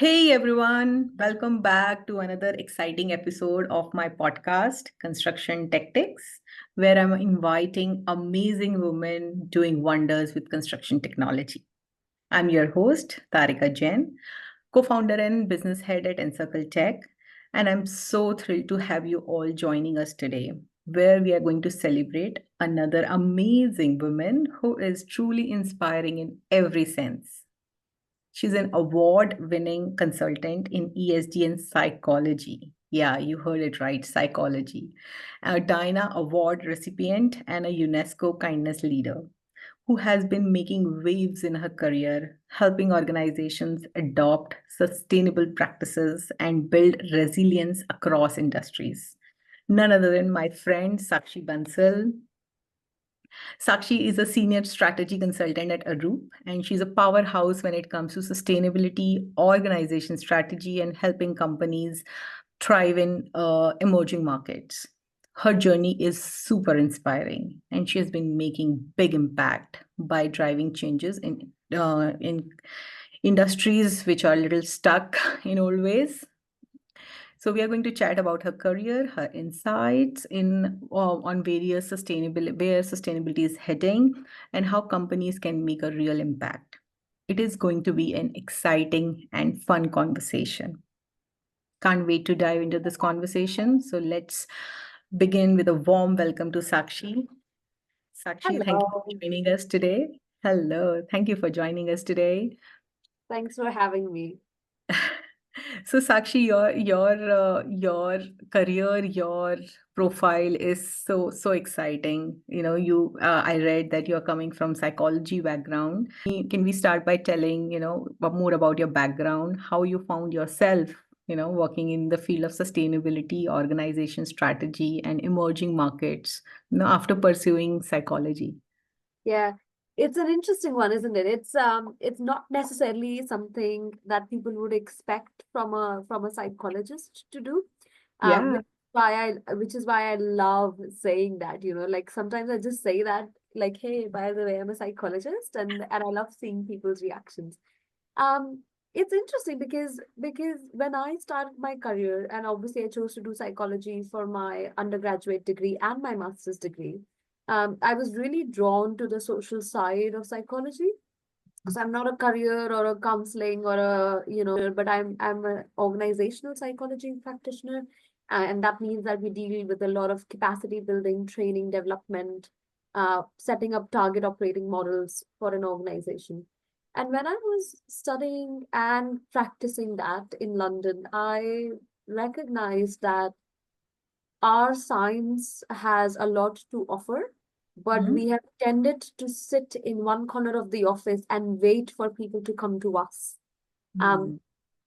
Hey everyone, welcome back to another exciting episode of my podcast, Construction Tech-Tics, where I'm inviting amazing women doing wonders with construction technology. I'm your host, Tarika Jain, co-founder and business head at Encircle Tech, and I'm so thrilled to have you all joining us today, where we are going to celebrate another amazing woman who is truly inspiring in every sense. She's an award-winning consultant in ESG and psychology. Yeah, you heard it right, psychology. A Dyna Award recipient and a UNESCO Kindness Leader who has been making waves in her career, helping organizations adopt sustainable practices and build resilience across industries. None other than my friend Sakshi Bansal. Sakshi is a senior strategy consultant at Arup, and she's a powerhouse when it comes to sustainability, organization strategy, and helping companies thrive in emerging markets. Her journey is super inspiring, and she has been making big impact by driving changes in industries which are a little stuck in old ways. So we are going to chat about her career, her insights on various where sustainability is heading, and how companies can make a real impact. It is going to be an exciting and fun conversation. Can't wait to dive into this conversation. So let's begin with a warm welcome to Sakshi. Sakshi, thank you for Hello. joining us today. Hello, thank you for joining us today. Thanks for having me. So Sakshi, your career, your profile is so exciting. You I read that you're coming from psychology background. Can we start by telling more about your background, how you found yourself, working in the field of sustainability, organization strategy, and emerging markets, after pursuing psychology. Yeah, it's an interesting one, isn't it? It's not necessarily something that people would expect from a psychologist to do. Yeah. Which is why I love saying that, like sometimes I just say that, like, hey, by the way, I'm a psychologist, and I love seeing people's reactions. Um, it's interesting because when I started my career, and obviously I chose to do psychology for my undergraduate degree and my master's degree, I was really drawn to the social side of psychology. So I'm not a career or a counseling or but I'm an organizational psychology practitioner, and that means that we deal with a lot of capacity building, training, development, setting up target operating models for an organization. And when I was studying and practicing that in London, I recognized that our science has a lot to offer, but Mhm. we have tended to sit in one corner of the office and wait for people to come to us. Um, Mhm.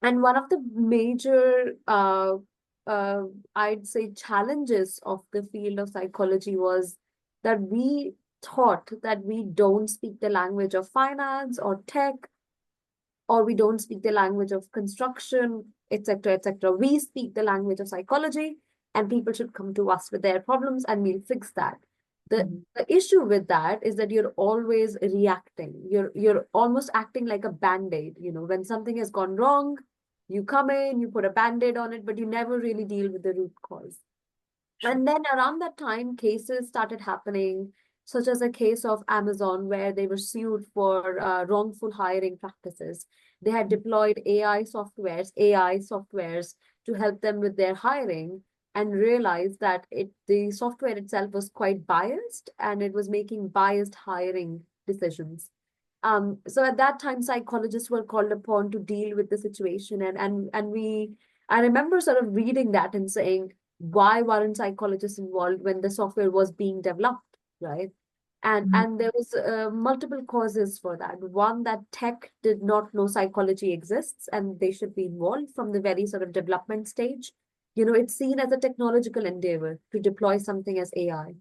and one of the major, uh, I'd say, challenges of the field of psychology was that we thought that we don't speak the language of finance or tech, or we don't speak the language of construction, etc., etc. We speak the language of psychology, and people should come to us with their problems, and we'll fix that. The Mhm. the issue with that is that you're always reacting. You're almost acting like a band-aid. When something has gone wrong, you come in, you put a band-aid on it, but you never really deal with the root cause. Sure. And then around that time, cases started happening, such as a case of Amazon, where they were sued for wrongful hiring practices. They had deployed AI softwares to help them with their hiring, and realized that the software itself was quite biased, and it was making biased hiring decisions. So at that time, psychologists were called upon to deal with the situation, I remember sort of reading that and saying, why weren't psychologists involved when the software was being developed, right? And there was multiple causes for that. One, that tech did not know psychology exists, and they should be involved from the very sort of development stage. It's seen as a technological endeavor to deploy something as AI.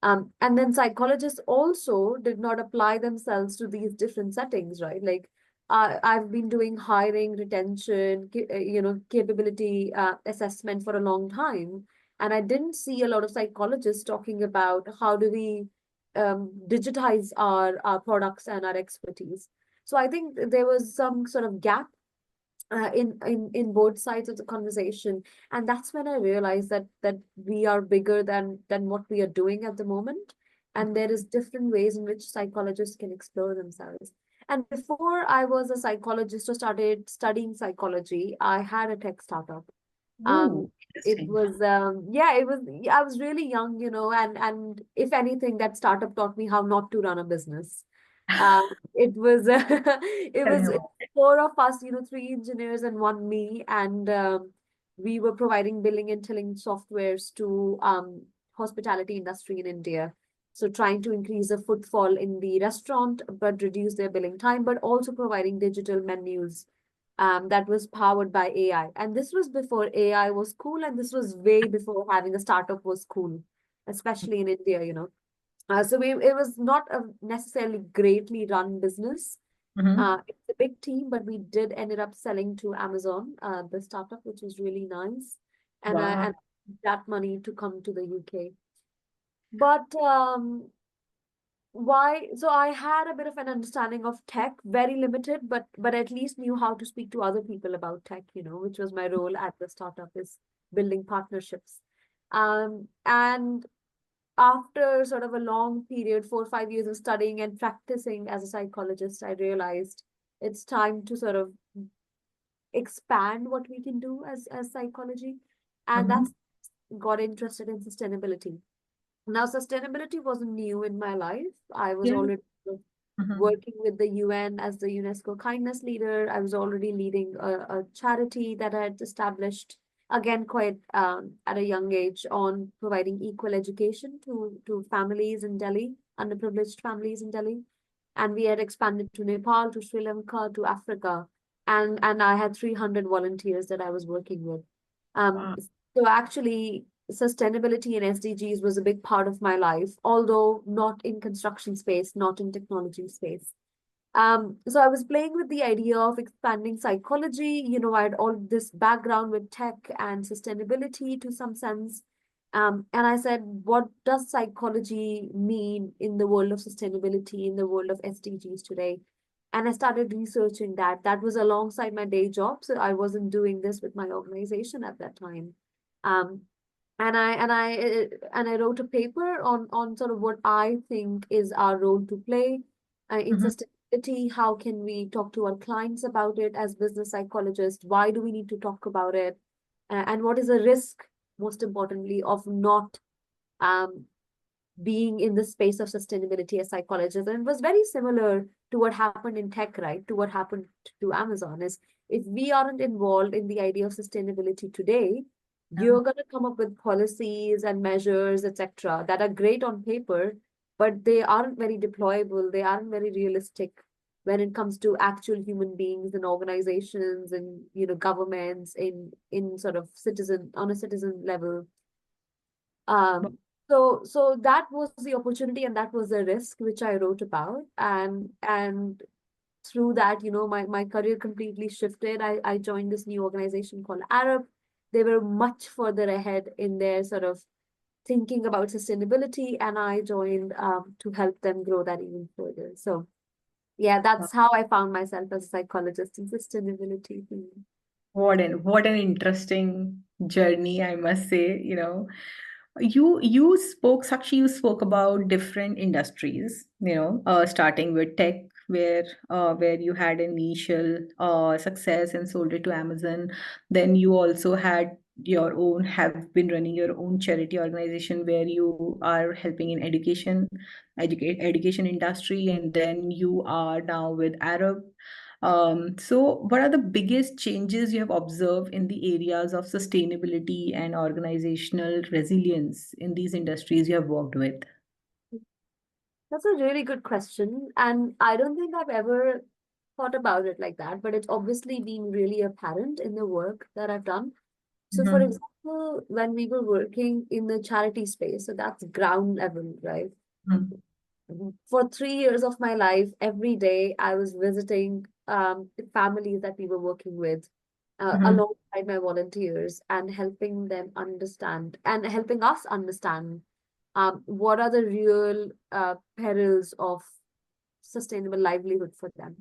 And then psychologists also did not apply themselves to these different settings, right? Like, I've been doing hiring, retention, capability assessment for a long time, and I didn't see a lot of psychologists talking about how do we digitize our products and our expertise. So I think there was some sort of gap in both sides of the conversation. And that's when I realized that we are bigger than what we are doing at the moment, and there is different ways in which psychologists can explore themselves. And before I was a psychologist or started studying psychology, I had a tech startup. Ooh, It interesting. was yeah, it was, I was really young, and if anything, that startup taught me how not to run a business. It was it Tell me was about it. four of us, three engineers and one me, and we were providing billing and tilling softwares to hospitality industry in India. So trying to increase the footfall in the restaurant, but reduce their billing time, but also providing digital menus that was powered by AI. And this was before AI was cool, and this was way before having a startup was cool, especially in India. It was not a necessarily greatly run business. Mm-hmm. It's a big team, but we did ended up selling to Amazon, the startup, which was really nice, Wow. and that money to come to the UK. But why? So I had a bit of an understanding of tech, very limited, but at least knew how to speak to other people about tech, which was my role at the startup, is building partnerships. And after sort of a long period, 4 or 5 years of studying and practicing as a psychologist, I realized it's time to sort of expand what we can do as psychology. And Mm-hmm. that's got interested in sustainability. Now, sustainability wasn't new in my life. I was Yeah. already Mm-hmm. working with the UN as the UNESCO kindness leader. I was already leading a charity that I had established, again, quite at a young age, on providing equal education to families in Delhi, underprivileged families in Delhi. And we had expanded to Nepal, to Sri Lanka, to Africa. And I had 300 volunteers that I was working with. Wow. So actually, sustainability and SDGs was a big part of my life, although not in construction space, not in technology space. So I was playing with the idea of expanding psychology. I had all this background with tech and sustainability to some sense. And I said, what does psychology mean in the world of sustainability, in the world of SDGs today? And I started researching that. That was alongside my day job. So I wasn't doing this with my organization at that time. Um, and I wrote a paper on sort of what I think is our role to play in Mm-hmm. sustainability. How can we talk to our clients about it as business psychologists? Why do we need to talk about it? And what is the risk, most importantly, of not um, being in the space of sustainability as psychologists? And it was very similar to what happened in tech, right? To what happened to Amazon. Is if we aren't involved in the idea of sustainability today, Yeah. you're going to come up with policies and measures, etc., that are great on paper, but they aren't very deployable. They aren't very realistic when it comes to actual human beings and organizations and governments in sort of citizen on a citizen level. Wow. So that was the opportunity, and that was the risk which I wrote about. And through that, my career completely shifted. I joined this new organization called Arab. They were much further ahead in their sort of thinking about sustainability, and I joined to help them grow that even further. So yeah, that's how I found myself as a psychologist in sustainability. What an interesting journey, I must say, You spoke, Sakshi, you spoke about different industries, starting with tech, where you had initial success and sold it to Amazon. Then you also have been running your own charity organization where you are helping in education industry, and then you are now with Arab. So, what are the biggest changes you have observed in the areas of sustainability and organizational resilience in these industries you have worked with? That's a really good question. And I don't think I've ever thought about it like that, but it's obviously been really apparent in the work that I've done. So, for Mm-hmm. example, when we were working in the charity space, so that's ground level, right? For 3 years of my life, every day I was visiting the families that we were working with Mm-hmm. alongside my volunteers and helping them understand and helping us understand what are the real perils of sustainable livelihood for them.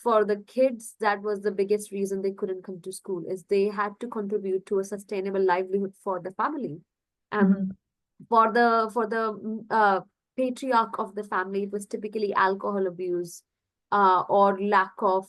For the kids, that was the biggest reason they couldn't come to school, is they had to contribute to a sustainable livelihood for the family. Um, Mhm. for the patriarch of the family, it was typically alcohol abuse, or lack of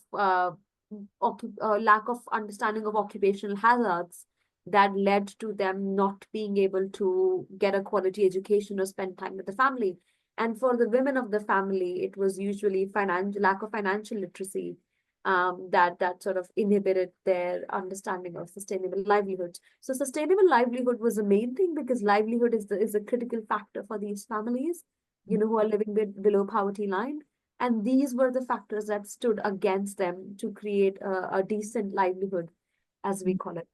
understanding of occupational hazards that led to them not being able to get a quality education or spend time with the family. And for the women of the family, it was usually lack of financial literacy, that sort of inhibited their understanding of sustainable livelihoods. So sustainable livelihood was the main thing, because livelihood is a critical factor for these families, who are living below poverty line. And these were the factors that stood against them to create a decent livelihood, as we call it.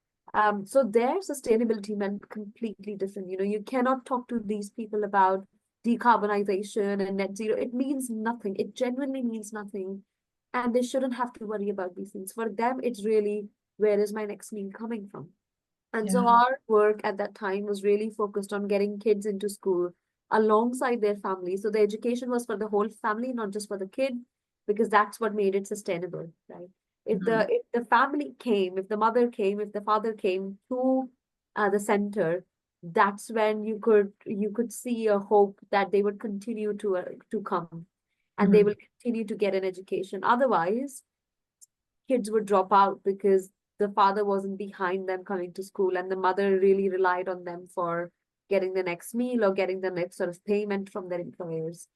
So their sustainability meant completely different. You cannot talk to these people about decarbonization and net zero. It means nothing. It genuinely means nothing. And they shouldn't have to worry about these things. For them, it's really, where is my next meal coming from? And so Yeah. our work at that time was really focused on getting kids into school alongside their family. So the education was for the whole family, not just for the kid, because that's what made it sustainable, right? If the Mhm. if the family came, if the mother came, if the father came to the center, that's when you could see a hope that they would continue to come, and they will Mhm. continue to get an education. Otherwise, kids would drop out because the father wasn't behind them coming to school, and the mother really relied on them for getting the next meal or getting the next sort of payment from their employers.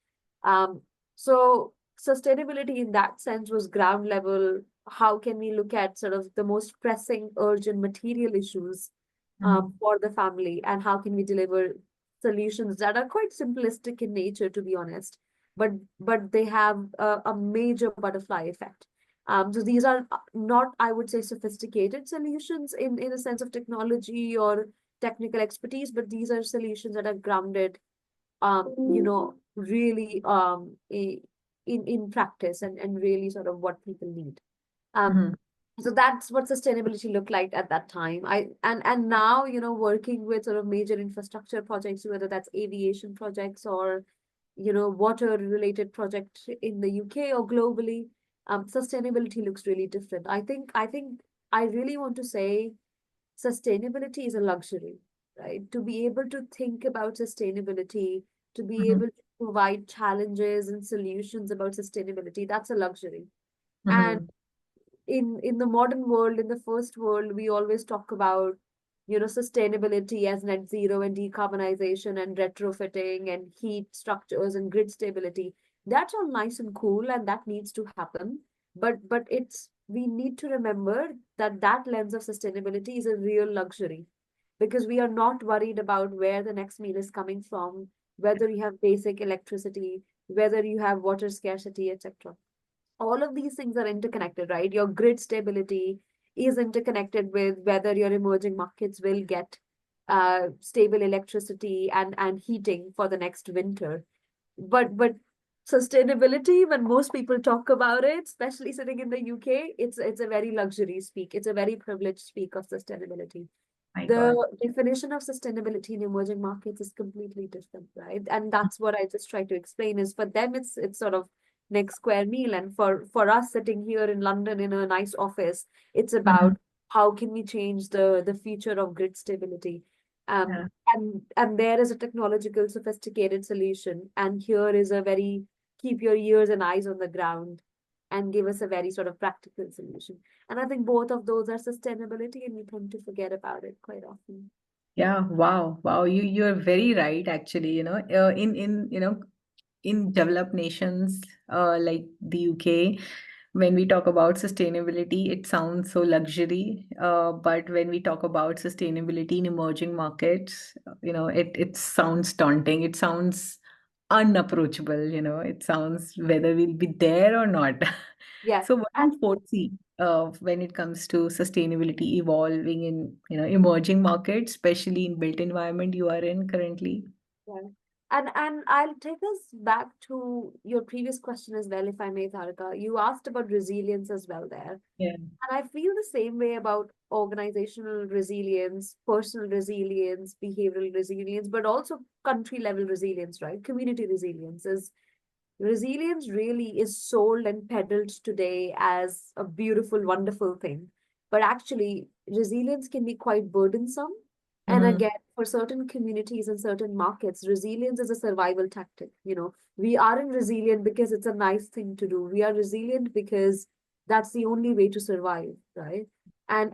Um, so sustainability in that sense was ground level. How can we look at sort of the most pressing, urgent material issues Mhm. for the family, and how can we deliver solutions that are quite simplistic in nature, to be honest, but they have a major butterfly effect. So these are not, I would say, sophisticated solutions in a sense of technology or technical expertise, but these are solutions that are grounded, really in practice, and really sort of what people need. Um, Mhm. so that's what sustainability looked like at that time. And now, working with sort of major infrastructure projects, whether that's aviation projects or water related project in the UK or globally, sustainability looks really different. I think I really want to say sustainability is a luxury, right? To be able to think about sustainability, to be Mhm. able to provide challenges and solutions about sustainability, that's a luxury. And Mhm. in the modern world, in the first world, we always talk about sustainability as net zero and decarbonization and retrofitting and heat structures and grid stability. That's all nice and cool, and that needs to happen. But it's we need to remember that that lens of sustainability is a real luxury, because we are not worried about where the next meal is coming from, whether you have basic electricity, whether you have water scarcity, etc. All of these things are interconnected, right? Your grid stability is interconnected with whether your emerging markets will get stable electricity and heating for the next winter. But sustainability, when most people talk about it, especially sitting in the UK, it's a very luxury speak. It's a very privileged speak of sustainability. My The God. definition of sustainability in emerging markets is completely different, right? And that's what I just try to explain, is for them it's sort of next square meal, and for us sitting here in London in a nice office, it's Mhm. about how can we change the future of grid stability. Yeah. And there is a technological sophisticated solution, and here is a very keep your ears and eyes on the ground and give us a very sort of practical solution. And I think both of those are sustainability, and we tend to forget about it quite often. Yeah. Wow. Wow. You're very right, actually. In in developed nations like the UK, when we talk about sustainability, it sounds so luxury. But when we talk about sustainability in emerging markets, it sounds daunting. It sounds unapproachable. It sounds whether we'll be there or not. Yeah. So, what do And you foresee when it comes to sustainability evolving in emerging markets, especially in built environment you are in currently? yeah. And I'll take us back to your previous question as well, if I may, Tharika. You asked about resilience as well there. Yeah. And I feel the same way about organizational resilience, personal resilience, behavioral resilience, but also country level resilience, right? Community resilience is resilience really is sold and peddled today as a beautiful, wonderful thing. But actually, resilience can be quite burdensome. And Mm-hmm. again, for certain communities and certain markets, resilience is a survival tactic. We aren't resilient because it's a nice thing to do. We are resilient because that's the only way to survive, right? And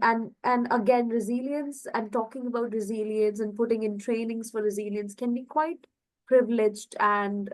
again, resilience and talking about resilience and putting in trainings for resilience can be quite privileged and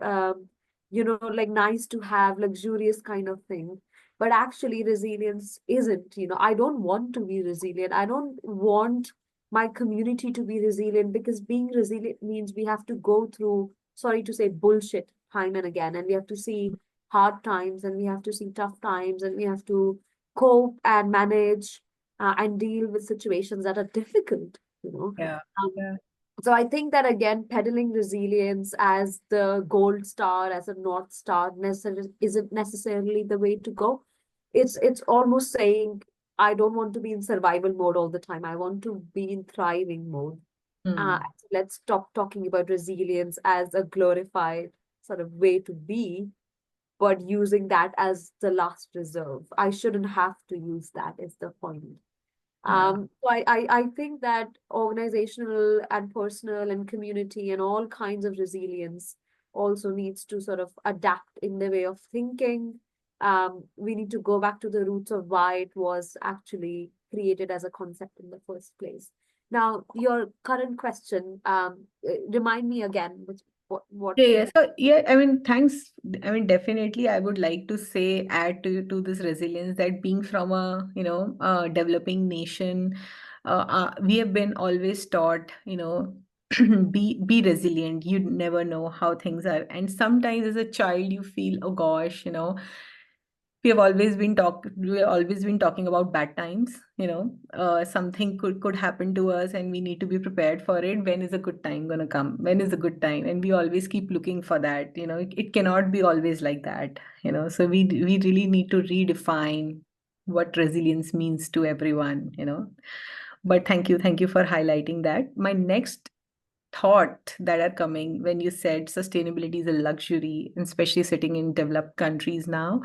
like nice to have, luxurious kind of thing. But actually, resilience isn't. I don't want to be resilient. I don't want my community to be resilient, because being resilient means we have to go through, sorry to say, bullshit time and again, and we have to see hard times, and we have to see tough times, and we have to cope and manage and deal with situations that are difficult. Yeah. Um, Yeah. so I think that again, peddling resilience as the gold star, as a north star, isn't necessarily the way to go. It's almost saying I don't want to be in survival mode all the time. I want to be in thriving mode. Hmm. Let's stop talking about resilience as a glorified sort of way to be, but using that as the last reserve. I shouldn't have to use that, is the point. Yeah. So I think that organizational and personal and community and all kinds of resilience also needs to sort of adapt in the way of thinking. We need to go back to the roots of why it was actually created as a concept in the first place. Now, your current question, remind me again, what Yeah, yeah. So yeah, I mean, thanks. I mean, definitely, I would like to say add to this resilience that being from a developing nation, we have been always taught, be resilient. You never know how things are, and sometimes as a child, you feel, oh gosh, we've always been talking about bad times, something could happen to us and we need to be prepared for it. When is a good time gonna come? When is a good time? And we always keep looking for that. It cannot be always like that. So we really need to redefine what resilience means to everyone. But thank you for highlighting that. My next thought that are coming when you said sustainability is a luxury, and especially sitting in developed countries now.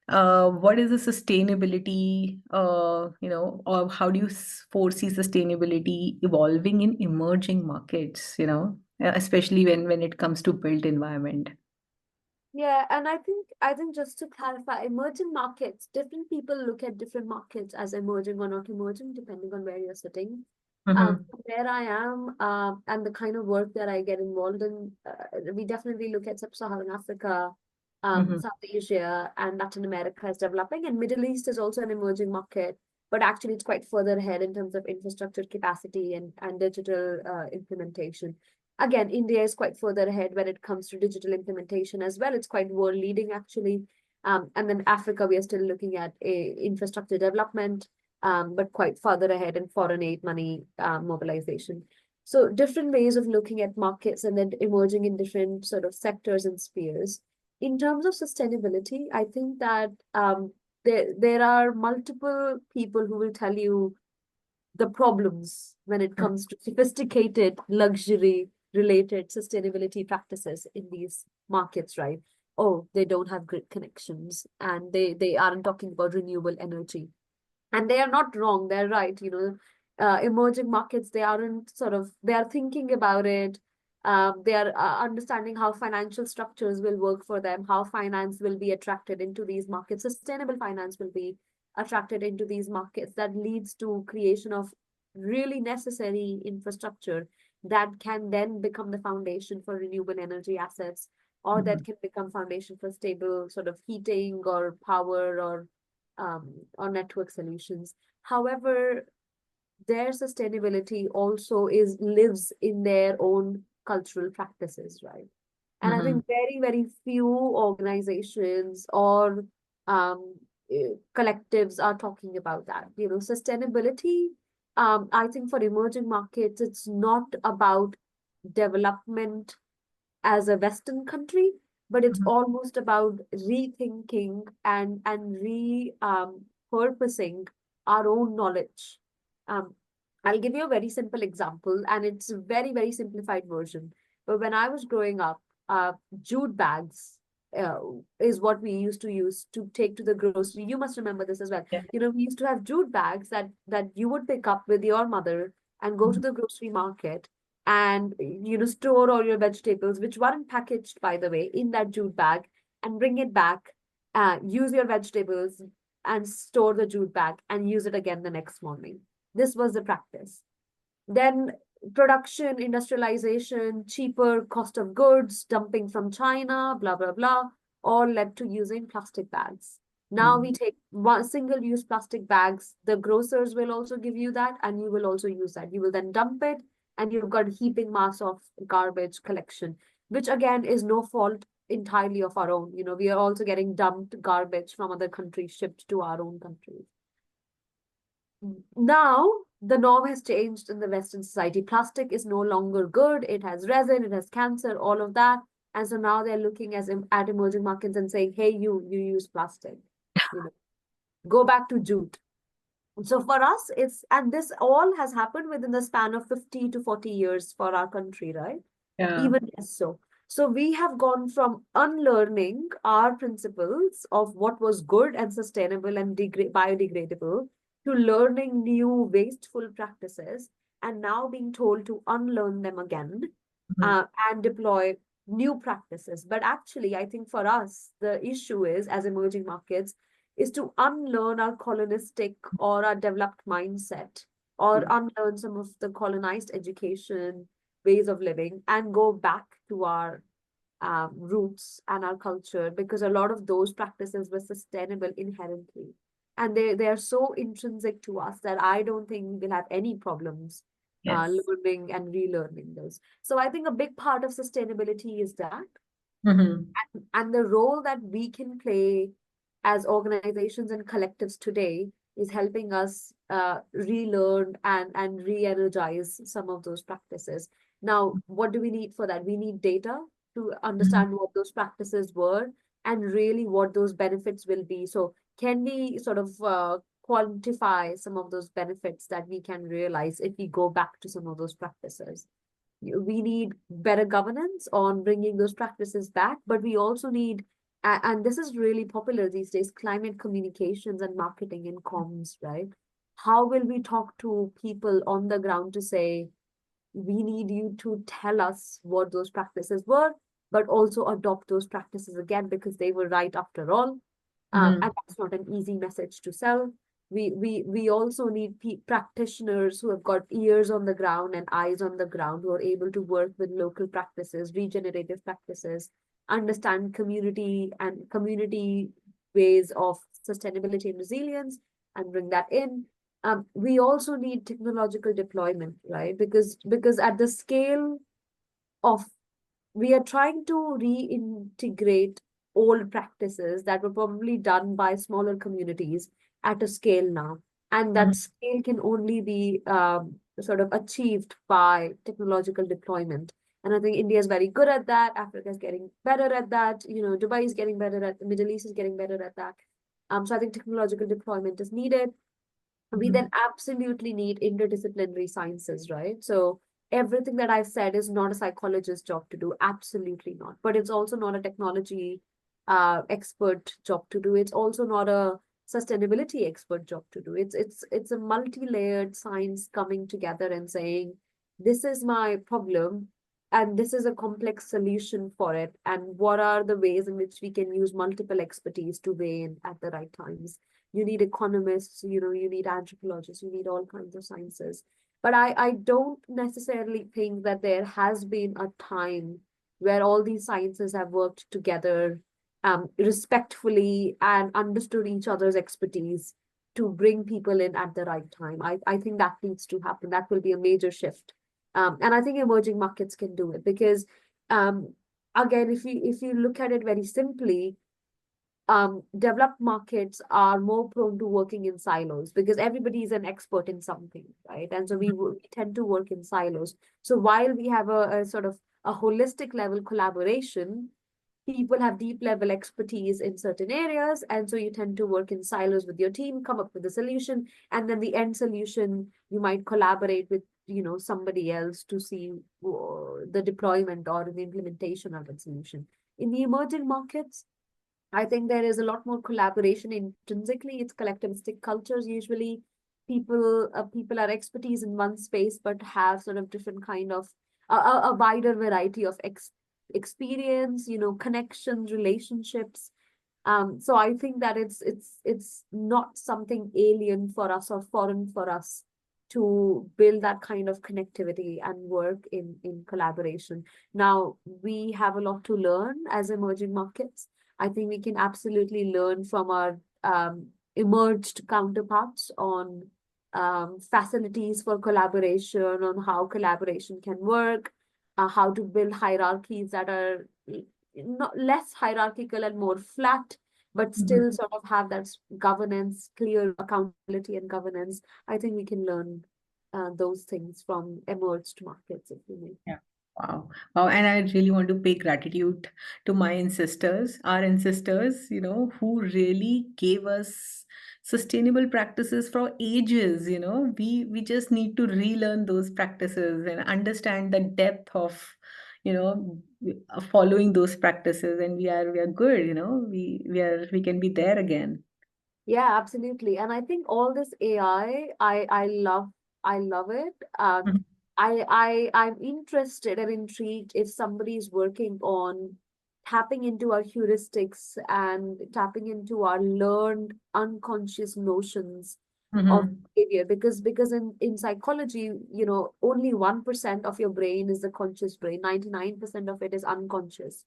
What is the sustainability, or how do you foresee sustainability evolving in emerging markets, especially when it comes to built environment? Yeah, and I think just to clarify, emerging markets, different people look at different markets as emerging or not emerging, depending on where you're sitting. Mm-hmm. Where I am, and the kind of work that I get involved in, we definitely look at Sub-Saharan Africa, Mm-hmm. South Asia, and Latin America as developing, and Middle East is also an emerging market, but actually it's quite further ahead in terms of infrastructure capacity and digital implementation. Again, India is quite further ahead when it comes to digital implementation as well. It's quite world leading actually. And then Africa, we are still looking at infrastructure development, but quite further ahead in foreign aid money mobilization. So different ways of looking at markets and then emerging in different sort of sectors and spheres. In terms of sustainability, I think that there are multiple people who will tell you the problems when it comes to sophisticated luxury related sustainability practices in these markets, right? Oh, they don't have grid connections, and they aren't talking about renewable energy, and they are not wrong, they're right. Emerging markets, they are thinking about it. They are understanding how financial structures will work for them, how finance will be attracted into these markets, sustainable finance will be attracted into these markets. That leads to creation of really necessary infrastructure that can then become the foundation for renewable energy assets, or Mm-hmm. that can become foundation for stable sort of heating or power or network solutions. However, their sustainability also is lives in their own cultural practices, right? And I Mm-hmm. think very, very few organizations or um, collectives are talking about that. Sustainability, I think for emerging markets, it's not about development as a Western country, but it's almost about rethinking and re purposing our own knowledge. Um, I'll give you a very simple example, and it's a very, very simplified version. But when I was growing up, jute bags uh, is what we used to use to take to the grocery. You must remember this as well. Yeah. We used to have jute bags that you would pick up with your mother and go to Mhm. the grocery market and store all your vegetables, which weren't packaged, by the way, in that jute bag, and bring it back, use your vegetables and store the jute bag and use it again the next morning. This was the practice. Then production, industrialization, cheaper cost of goods, dumping from China, blah, blah, blah, all led to using plastic bags. Now we Mhm. take one single-use plastic bags. The grocers will also give you that, and you will also use that. You will then dump it, and you've got a heaping mass of garbage collection, which again is no fault entirely of our own. We are also getting dumped garbage from other countries shipped to our own countries. Now the norm has changed in the Western society. Plastic is no longer good. It has resin, it has cancer, all of that. And so now they're looking at emerging markets and saying, hey, you use plastic. Go back to jute. So for us, and this all has happened within the span of 50 to 40 years for our country, right? Yeah. Even less so. So we have gone from unlearning our principles of what was good and sustainable and biodegradable to learning new wasteful practices, and now being told to unlearn them again, Mhm. and deploy new practices. But actually, I think for us, the issue is, as emerging markets, is to unlearn our colonistic or our developed mindset, or unlearn some of the colonized education ways of living and go back to our roots and our culture, because a lot of those practices were sustainable inherently. And they are so intrinsic to us that I don't think we will have any problems Yes. learning and relearning those. So I think a big part of sustainability is that, Mhm. and the role that we can play as organizations and collectives today is helping us relearn and re-energize some of those practices. Now, what do we need for that? We need data to Mhm. understand what those practices were and really what those benefits will be. So can we sort of quantify some of those benefits that we can realize if we go back to some of those practices? We need better governance on bringing those practices back, but we also need, and this is really popular these days, climate communications and marketing and comms, right? How will we talk to people on the ground to say, we need you to tell us what those practices were, but also adopt those practices again because they were right after all. Mhm. And that's not an easy message to sell. We also need practitioners who have got ears on the ground and eyes on the ground, who are able to work with local practices, regenerative practices, understand community ways of sustainability and resilience, and bring that in. We also need technological deployment, right? Because at the scale of, we are trying to reintegrate old practices that were probably done by smaller communities at a scale now. And that Mhm. scale can only be sort of achieved by technological deployment. And I think India is very good at that. Africa is getting better at that. Dubai is getting better at, the Middle East is getting better at that. So I think technological deployment is needed. We Mhm. then absolutely need interdisciplinary sciences, right? So everything that I've said is not a psychologist's job to do, absolutely not. But it's also not a technology expert job to do. It's also not a sustainability expert job to do. It's a multi-layered science coming together and saying, this is my problem, and this is a complex solution for it. And what are the ways in which we can use multiple expertise to weigh in at the right times? You need economists, you need anthropologists, you need all kinds of sciences. But I don't necessarily think that there has been a time where all these sciences have worked together respectfully and understood each other's expertise to bring people in at the right time. I think that needs to happen. That will be a major shift. And I think emerging markets can do it because, um, again, if you look at it very simply, developed markets are more prone to working in silos because everybody is an expert in something, right? And so we tend to work in silos. So while we have a sort of a holistic level collaboration, people have deep level expertise in certain areas, and so you tend to work in silos with your team, come up with a solution, and then the end solution you might collaborate with somebody else to see the deployment or the implementation of that solution. In the emerging markets, I think there is a lot more collaboration intrinsically. It's collectivistic cultures usually. People are expertise in one space, but have sort of different kind of a wider variety of experience, connections, relationships. So I think that it's not something alien for us or foreign for us to build that kind of connectivity and work in collaboration. Now, we have a lot to learn as emerging markets. I think we can absolutely learn from our emerged counterparts on facilities for collaboration, on how collaboration can work, how to build hierarchies that are not less hierarchical and more flat, but Mhm. still sort of have that governance, clear accountability and governance. I think we can learn those things from emerged markets, if you may. Yeah. Wow. Wow. And I really want to pay gratitude to my ancestors, our ancestors, who really gave us sustainable practices for ages. We just need to relearn those practices and understand the depth of, following those practices, and we are good, we can be there again. Yeah, absolutely. And I think all this AI, I love it. Mhm. I'm interested and intrigued if somebody is working on tapping into our heuristics and tapping into our learned unconscious notions of Mhm. behavior. Because in psychology, only 1% of your brain is the conscious brain, 99% of it is unconscious.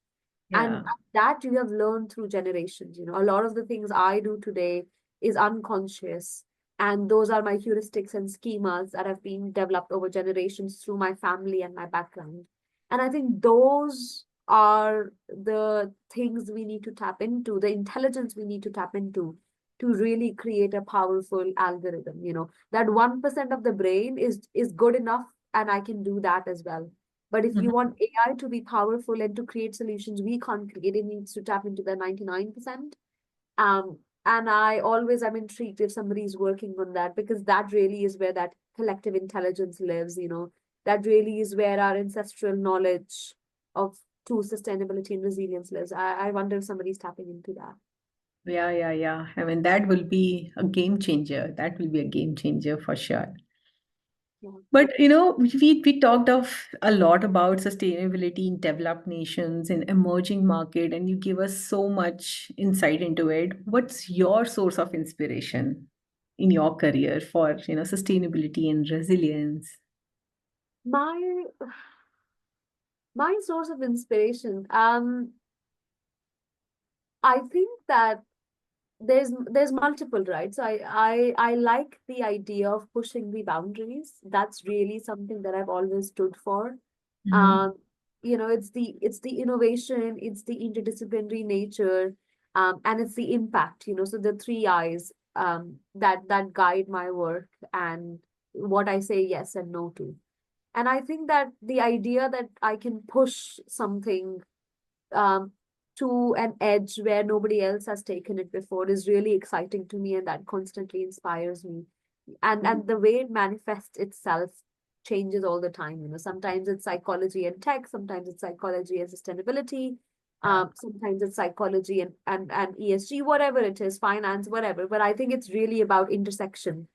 And Yeah. that you have learned through generations. A lot of the things I do today is unconscious. And those are my heuristics and schemas that have been developed over generations through my family and my background. And I think those are the things we need to tap into, the intelligence we need to tap into to really create a powerful algorithm. That 1% of the brain is good enough, and I can do that as well. But if you Mhm. want AI to be powerful and to create solutions we can't create, it needs to tap into the 99%. And I always am intrigued if somebody's working on that, because that really is where that collective intelligence lives. That really is where our ancestral knowledge of true sustainability and resilience lives. I wonder if somebody's tapping into that. Yeah, yeah, yeah. I mean, that will be a game changer. That will be a game changer for sure. Yeah. But we talked of a lot about sustainability in developed nations in emerging market, and you give us so much insight into it. What's your source of inspiration in your career for sustainability and resilience? My my source of inspiration. I think that there's multiple, right? So I like the idea of pushing the boundaries. That's really something that I've always stood for. Mm-hmm. um it's the innovation, it's the interdisciplinary nature, and it's the impact. So the three I's that guide my work and what I say yes and no to. And I think that the idea that I can push something um, to an edge where nobody else has taken it before is really exciting to me, and that constantly inspires me. And the way it manifests itself changes all the time. Sometimes it's psychology and tech, sometimes it's psychology and sustainability, Yeah. sometimes it's psychology and ESG, whatever it is, finance, whatever. But I think it's really about intersection.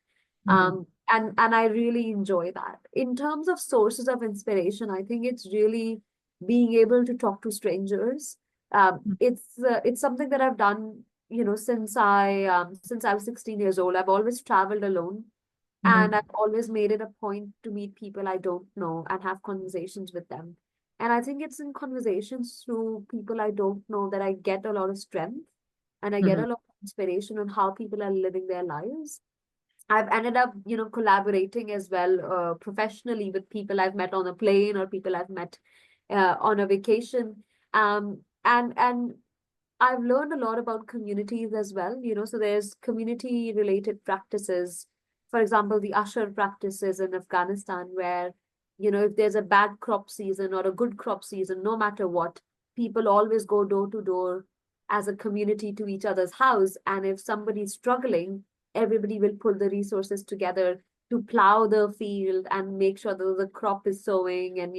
Mm-hmm. And I really enjoy that. In terms of sources of inspiration, I think it's really being able to talk to strangers. It's something that I've done, since I was 16 years old. I've always traveled alone, and Mm-hmm. I've always made it a point to meet people I don't know and have conversations with them. And I think it's in conversations through people I don't know that I get a lot of strength, and I get Mm-hmm. a lot of inspiration on how people are living their lives. I've ended up, collaborating as well, professionally, with people I've met on a plane or people I've met on a vacation. And I've learned a lot about communities as well. So there's community related practices. For example, the usher practices in Afghanistan, where, if there's a bad crop season or a good crop season, no matter what, people always go door to door as a community to each other's house. And if somebody's struggling, everybody will pull the resources together to plow the field and make sure that the crop is sowing and,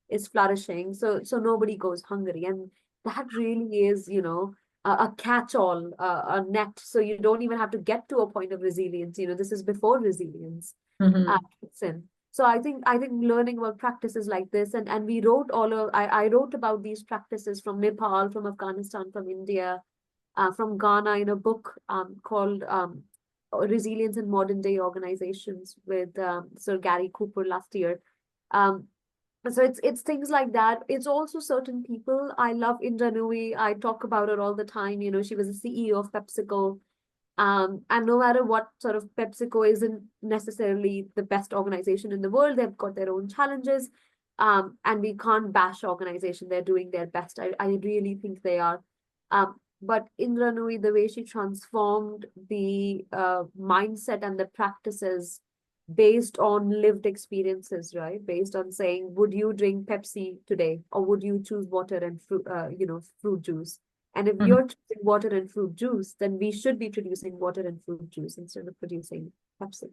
it's flourishing. So nobody goes hungry. And that really is, a catch-all, a net. So you don't even have to get to a point of resilience. This is before resilience Mm-hmm. kicks in. So I think learning about practices like this, and we wrote I wrote about these practices from Nepal, from Afghanistan, from India, from Ghana in a book called Resilience in Modern Day Organizations with Sir Gary Cooper last year. Um, so it's things like that. It's also certain people. I love Indra Nooyi. I talk about her all the time. She was the CEO of PepsiCo. And no matter what sort of PepsiCo isn't necessarily the best organization in the world, they've got their own challenges. And we can't bash organization. They're doing their best. I really think they are. But Indra Nooyi, the way she transformed the mindset and the practices based on lived experiences, right? Based on saying, would you drink Pepsi today, or would you choose water and fruit juice? And if Mm-hmm. you're choosing water and fruit juice, then we should be producing water and fruit juice instead of producing Pepsi.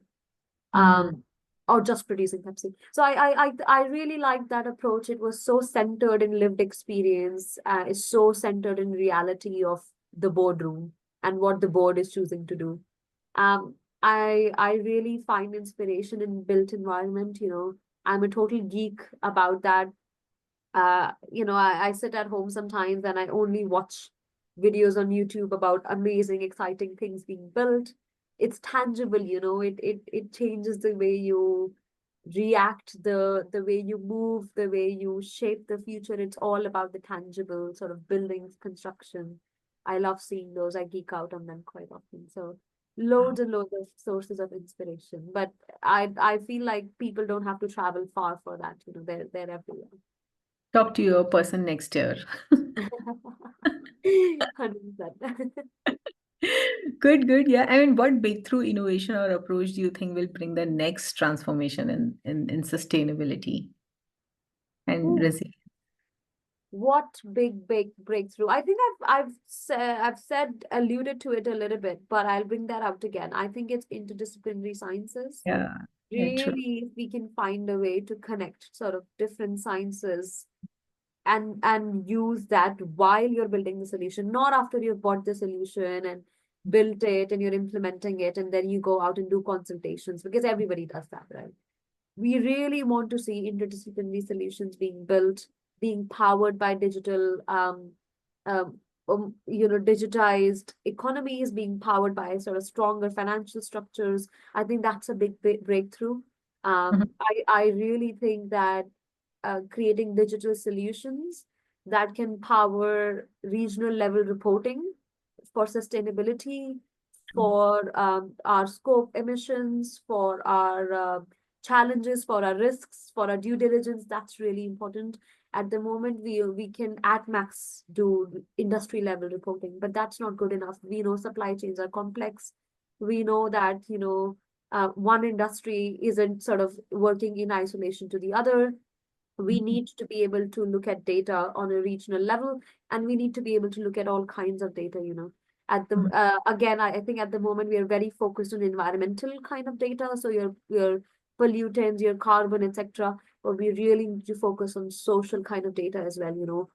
Mm-hmm. Um, or just producing Pepsi. So I really like that approach. It was so centered in lived experience. It's so centered in reality of the boardroom and what the board is choosing to do. Um, I really find inspiration in built environment. I'm a total geek about that. I sit at home sometimes and I only watch videos on YouTube about amazing, exciting things being built. It's tangible, it changes the way you react, the way you move, the way you shape the future. It's all about the tangible sort of buildings, construction. I love seeing those. I geek out on them quite often. So loads and loads of sources of inspiration. But I feel like people don't have to travel far for that. They're everywhere. Talk to your person next year. 100%. Good, good. Yeah. I mean, what breakthrough innovation or approach do you think will bring the next transformation in sustainability and Ooh, resilience? what big breakthrough? I think I've alluded to it a little bit, but I'll bring that out again. I think it's interdisciplinary sciences. Yeah, yeah, true. Really, if we can find a way to connect sort of different sciences and use that while you're building the solution, not after you've bought the solution and built it and you're implementing it, and then you go out and do consultations, because everybody does that, right? We really want to see interdisciplinary solutions being built, being powered by digital, um, digitized economies, being powered by sort of stronger financial structures. I think that's a big breakthrough. Mhm. I really think that creating digital solutions that can power regional level reporting for sustainability, for our scope emissions, for our challenges, for our risks, for our due diligence. That's really important. At the moment, we can at max do industry level reporting, but that's not good enough. We know supply chains are complex. We know that one industry isn't sort of working in isolation to the other. We need to be able to look at data on a regional level, and we need to be able to look at all kinds of data. At the Mhm. again, I think at the moment we are very focused on environmental kind of data, so your pollutants, your carbon, etc., but we really need to focus on social kind of data as well.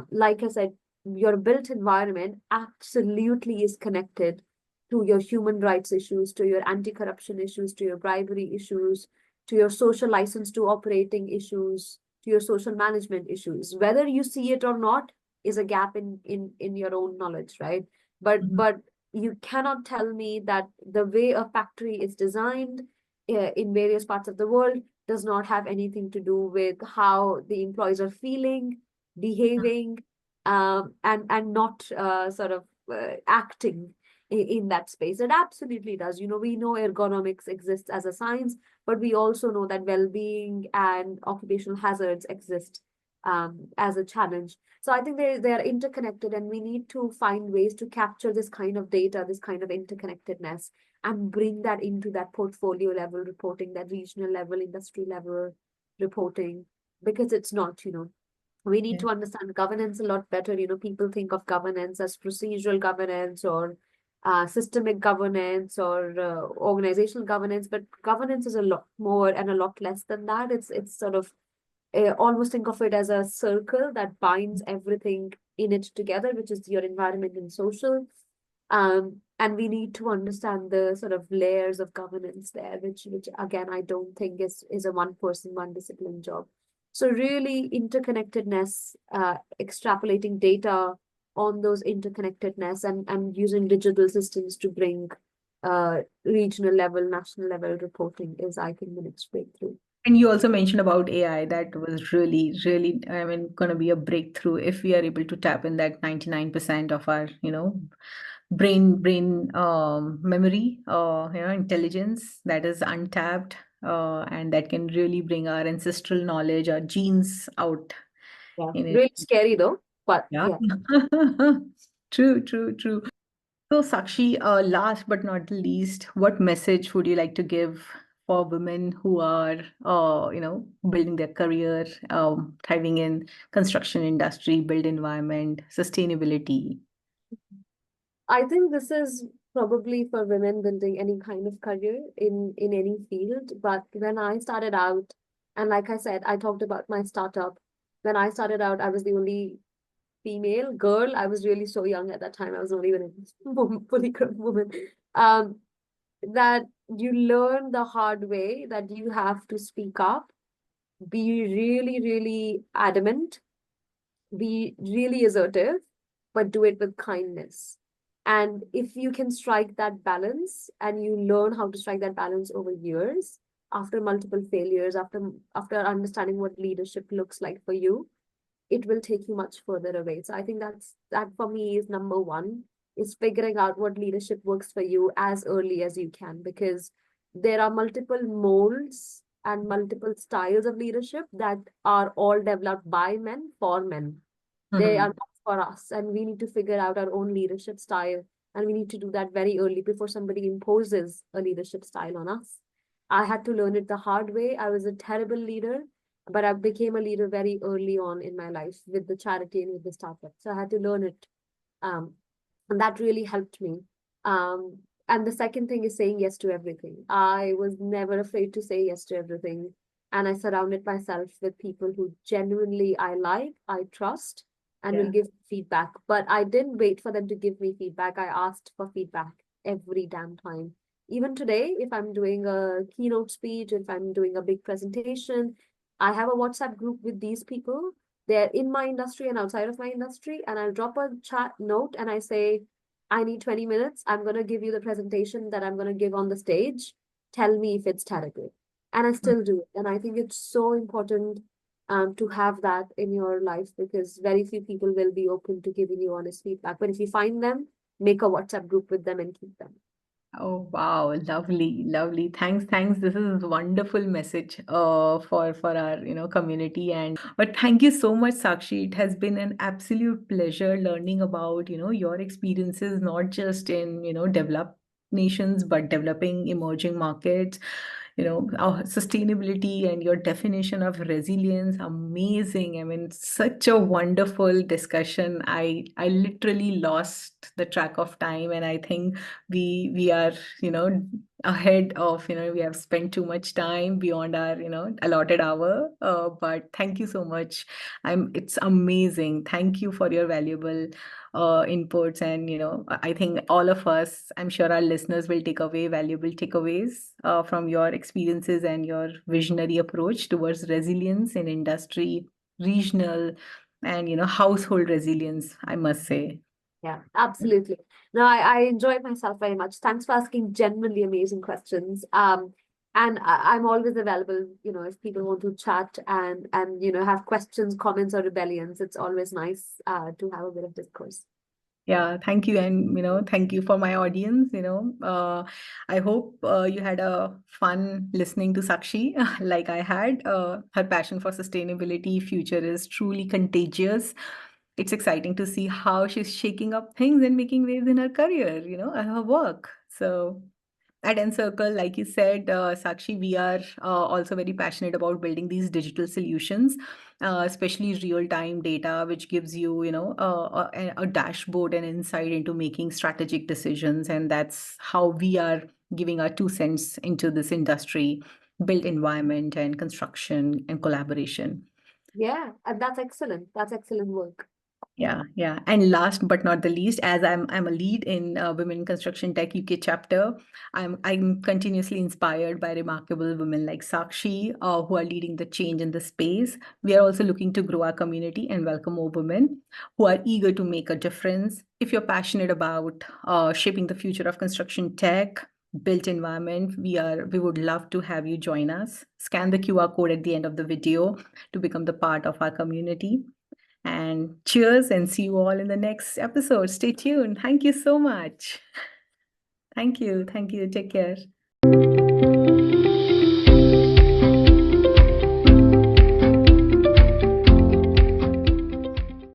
Like I said, your built environment absolutely is connected to your human rights issues, to your anti-corruption issues, to your bribery issues, to your social license to operating issues, to your social management issues. Whether you see it or not is a gap in your own knowledge, right? Mhm. But you cannot tell me that the way a factory is designed in various parts of the world does not have anything to do with how the employees are feeling, behaving, and not sort of acting in that space. It absolutely does. We know ergonomics exists as a science, but we also know that well-being and occupational hazards exist as a challenge. So I think they are interconnected, and we need to find ways to capture this kind of data, this kind of interconnectedness, and bring that into that portfolio level reporting, that regional level, industry level reporting, because it's not, we need Yeah. to understand governance a lot better. People think of governance as procedural governance or systemic governance or organizational governance, but governance is a lot more and a lot less than that. It's sort of almost think of it as a circle that binds everything in it together, which is your environment and social. And we need to understand the sort of layers of governance there, which again, I don't think is a one person, one discipline job. So really interconnectedness, extrapolating data on those interconnectedness and using digital systems to bring regional level, national level reporting is, I think, the next breakthrough. And you also mentioned about AI. That was really, really, I mean, going to be a breakthrough if we are able to tap in that 99% of our, brain memory, intelligence that is untapped, and that can really bring our ancestral knowledge, our genes out Yeah, in it. really scary though, but Yeah. yeah. True, true, true. So, Sakshi, last but not the least, what message would you like to give for women who are, building their career, thriving in construction industry, built environment, sustainability? I think this is probably for women building any kind of career in any field. But when I started out, and like I said, I talked about my startup. When I started out, I was the only female girl. I was really so young at that time. I was not even a fully grown woman. Um, that you learn the hard way that you have to speak up, be really, really adamant, be really assertive, but do it with kindness. And if you can strike that balance and you learn how to strike that balance over years, after multiple failures, after understanding what leadership looks like for you, it will take you much further away. So I think that for me is number one, is figuring out what leadership works for you as early as you can, because there are multiple molds and multiple styles of leadership that are all developed by men for men. They are Mhm. not for us, and we need to figure out our own leadership style, and we need to do that very early before somebody imposes a leadership style on us. I had to learn it the hard way. I was a terrible leader, but I became a leader very early on in my life with the charity and with the startup. So I had to learn it, um, and that really helped me. Um, and the second thing is saying yes to everything. I was never afraid to say yes to everything, and I surrounded myself with people who genuinely I like, I trust, and will Yeah. give feedback. But I didn't wait for them to give me feedback. I asked for feedback every damn time. Even today, if I'm doing a keynote speech, if I'm doing a big presentation, I have a WhatsApp group with these people. They're in my industry and outside of my industry. And I'll drop a chat note and I say, I need 20 minutes. I'm going to give you the presentation that I'm going to give on the stage. Tell me if it's terrible. And I still do it. And I think it's so important to have that in your life, because very few people will be open to giving you honest feedback. But if you find them, make a WhatsApp group with them and keep them. Oh wow, lovely, lovely. Thanks, thanks. This is wonderful message for our community. And but thank you so much, Sakshi. It has been an absolute pleasure learning about your experiences, not just in developed nations, but developing emerging markets. Our sustainability and your definition of resilience, amazing. I mean, such a wonderful discussion. I literally lost the track of time, and I think we are ahead of we have spent too much time beyond our allotted hour, but thank you so much. It's amazing. Thank you for your valuable inputs, and I think all of us, I'm sure our listeners will take away valuable takeaways from your experiences and your visionary approach towards resilience in industry, regional, and household resilience, I must say. Yeah, absolutely. No, I enjoyed myself very much. Thanks for asking genuinely amazing questions. And I'm always available, if people want to chat and have questions, comments, or rebellions. It's always nice to have a bit of discourse. Yeah, thank you. And, thank you for my audience. I hope you had a fun listening to Sakshi like I had. Her passion for sustainability future is truly contagious. It's exciting to see how she's shaking up things and making waves in her career, and her work. So at Encircle, like you said, Sakshi, we are also very passionate about building these digital solutions, especially real-time data, which gives you, a dashboard and insight into making strategic decisions. And that's how we are giving our 2 cents into this industry, built environment and construction and collaboration. Yeah, and that's excellent. That's excellent work. Yeah, yeah. And last but not the least, as I'm a lead in Women in Construction Tech UK chapter, I'm continuously inspired by remarkable women like Sakshi, who are leading the change in the space. We are also looking to grow our community and welcome more women who are eager to make a difference. If you're passionate about shaping the future of construction tech, built environment, we would love to have you join us. Scan the QR code at the end of the video to become the part of our community. And cheers, and see you all in the next episode. Stay tuned. Thank you so much. Thank you. Thank you. Take care.